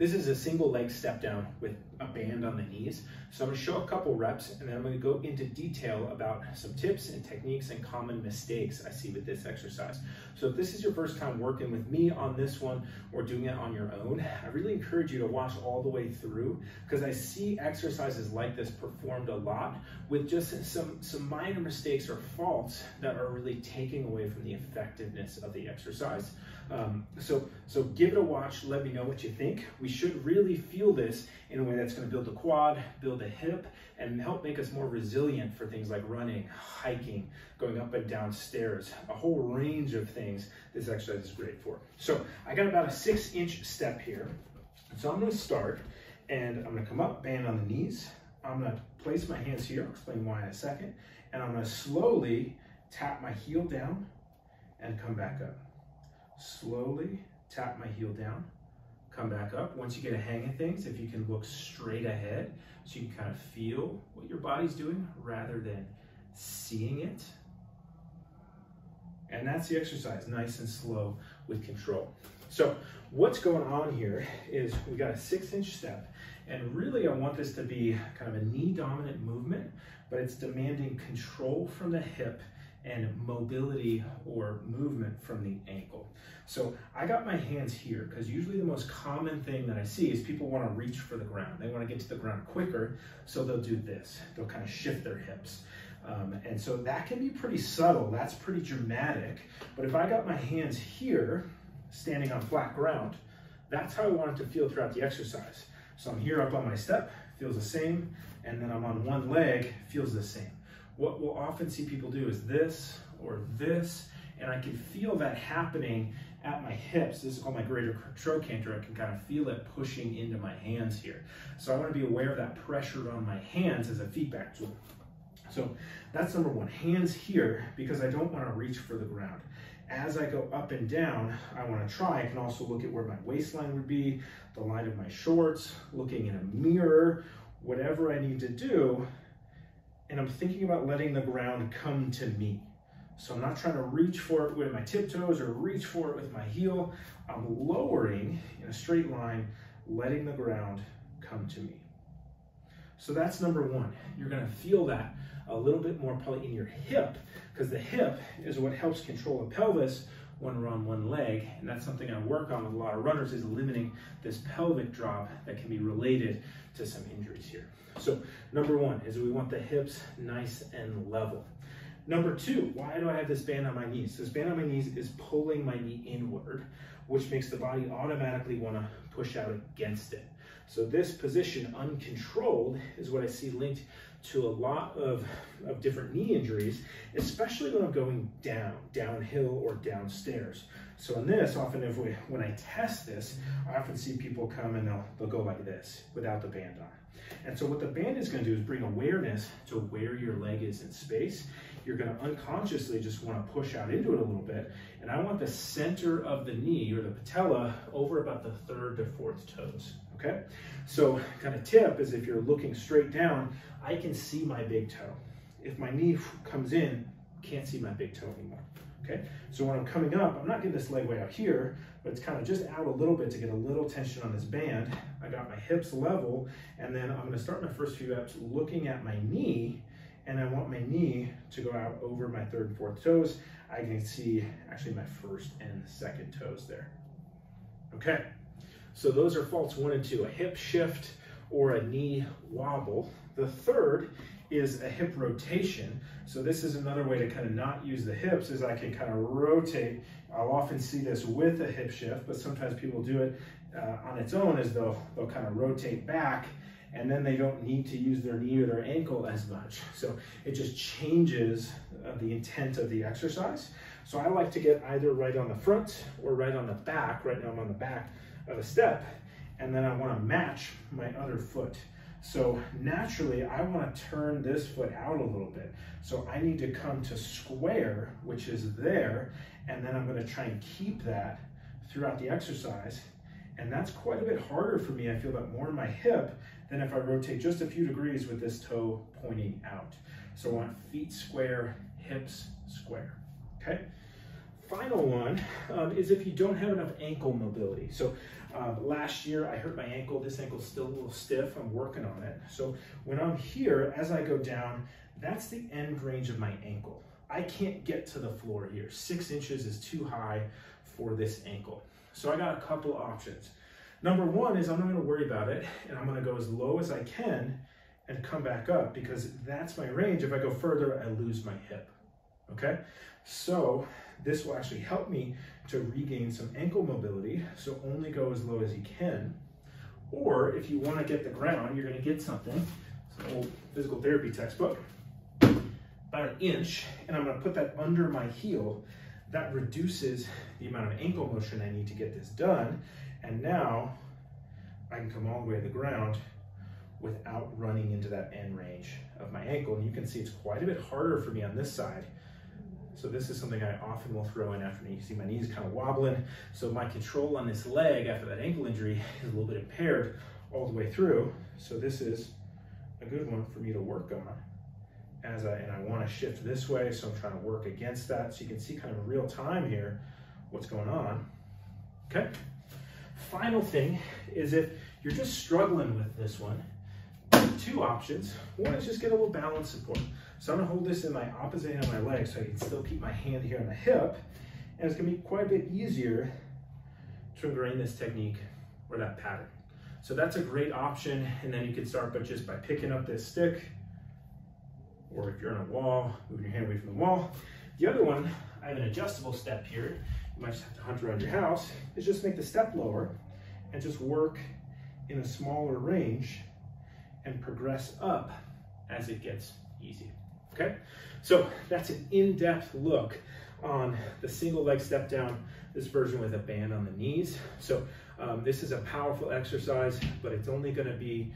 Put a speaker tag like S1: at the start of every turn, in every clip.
S1: This is a single leg step down with a band on the knees. So I'm gonna show a couple reps and then I'm gonna go into detail about some tips and techniques and common mistakes I see with this exercise. So if this is your first time working with me on this one or doing it on your own, I really encourage you to watch all the way through because I see exercises like this performed a lot with just some minor mistakes or faults that are really taking away from the effectiveness of the exercise. So give it a watch, let me know what you think. We should really feel this in a way that's going to build the quad, build the hip, and help make us more resilient for things like running, hiking, going up and down stairs, a whole range of things this exercise is great for. So I got about a 6-inch step here. So I'm going to start and I'm going to come up, band on the knees. I'm going to place my hands here, I'll explain why in a second, and I'm going to slowly tap my heel down and come back up. Slowly tap my heel down, come back up. Once you get a hang of things, if you can look straight ahead so you can kind of feel what your body's doing rather than seeing it. And that's the exercise, nice and slow with control. So what's going on here is we got a 6-inch step, and really I want this to be kind of a knee dominant movement, but it's demanding control from the hip and mobility or movement from the ankle. So I got my hands here because usually the most common thing that I see is people want to reach for the ground. They want to get to the ground quicker, so they'll do this. They'll kind of shift their hips. And so that can be pretty subtle, that's pretty dramatic, but if I got my hands here, standing on flat ground, that's how I want it to feel throughout the exercise. So I'm here up on my step, feels the same, and then I'm on one leg, feels the same. What we'll often see people do is this or this, and I can feel that happening at my hips. This is called my greater trochanter. I can kind of feel it pushing into my hands here. So I want to be aware of that pressure on my hands as a feedback tool. So that's number one, hands here, because I don't want to reach for the ground. As I go up and down, I want to try. I can also look at where my waistline would be, the line of my shorts, looking in a mirror, whatever I need to do. And I'm thinking about letting the ground come to me. So I'm not trying to reach for it with my tiptoes or reach for it with my heel. I'm lowering in a straight line, letting the ground come to me. So that's number one. You're gonna feel that a little bit more probably in your hip, because the hip is what helps control the pelvis when we're on one leg, and that's something I work on with a lot of runners, is limiting this pelvic drop that can be related to some injuries here. So number one is we want the hips nice and level. Number two, why do I have this band on my knees? This band on my knees is pulling my knee inward, which makes the body automatically want to push out against it. So this position, uncontrolled, is what I see linked to a lot of different knee injuries, especially when I'm going downhill or downstairs. So in this, often when I test this, I often see people come and they'll go like this without the band on. And so what the band is going to do is bring awareness to where your leg is in space. You're going to unconsciously just want to push out into it a little bit. And I want the center of the knee or the patella over about the 3rd to 4th toes. Okay? So kind of tip is if you're looking straight down, I can see my big toe. If my knee comes in, can't see my big toe anymore. Okay? So when I'm coming up, I'm not getting this leg way out here, but it's kind of just out a little bit to get a little tension on this band. I got my hips level, and then I'm going to start my first few reps looking at my knee, and I want my knee to go out over my 3rd and 4th toes. I can see actually my 1st and 2nd toes there. Okay, so those are faults 1 and 2, a hip shift or a knee wobble. The third is a hip rotation. So this is another way to kind of not use the hips, is I can kind of rotate. I'll often see this with a hip shift, but sometimes people do it on its own, as they'll kind of rotate back, and then they don't need to use their knee or their ankle as much. So it just changes the intent of the exercise. So I like to get either right on the front or right on the back. Right now I'm on the back of a step, and then I want to match my other foot. So naturally, I want to turn this foot out a little bit. So I need to come to square, which is there, and then I'm going to try and keep that throughout the exercise. And that's quite a bit harder for me. I feel that more in my hip than if I rotate just a few degrees with this toe pointing out. So I want feet square, hips square, okay? final one is if you don't have enough ankle mobility. So last year I hurt my ankle. This ankle's still a little stiff. I'm working on it. So when I'm here, as I go down, that's the end range of my ankle. I can't get to the floor here. 6 inches is too high for this ankle. So I got a couple options. Number one is I'm not gonna worry about it, and I'm gonna go as low as I can and come back up, because that's my range. If I go further, I lose my hip, okay? So this will actually help me to regain some ankle mobility, so only go as low as you can. Or if you wanna get the ground, you're gonna get something, it's an old physical therapy textbook, about 1 inch, and I'm gonna put that under my heel. That reduces the amount of ankle motion I need to get this done. And now I can come all the way to the ground without running into that end range of my ankle. And you can see it's quite a bit harder for me on this side. So this is something I often will throw in after me. You see my knees kind of wobbling. So my control on this leg after that ankle injury is a little bit impaired all the way through. So this is a good one for me to work on. And I want to shift this way, so I'm trying to work against that. So you can see kind of in real time here what's going on, okay? Final thing is if you're just struggling with this one, 2 options. One is just get a little balance support. So I'm gonna hold this in my opposite hand of my leg so I can still keep my hand here on the hip, and it's gonna be quite a bit easier to ingrain this technique or that pattern. So that's a great option, and then you can start just by picking up this stick, or if you're on a wall, moving your hand away from the wall. The other one, I have an adjustable step here. You might just have to hunt around your house, is just make the step lower and just work in a smaller range and progress up as it gets easy, okay? So that's an in-depth look on the single leg step down, this version with a band on the knees. So this is a powerful exercise, but it's only gonna be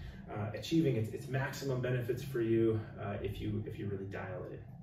S1: achieving its maximum benefits for you if you really dial it in.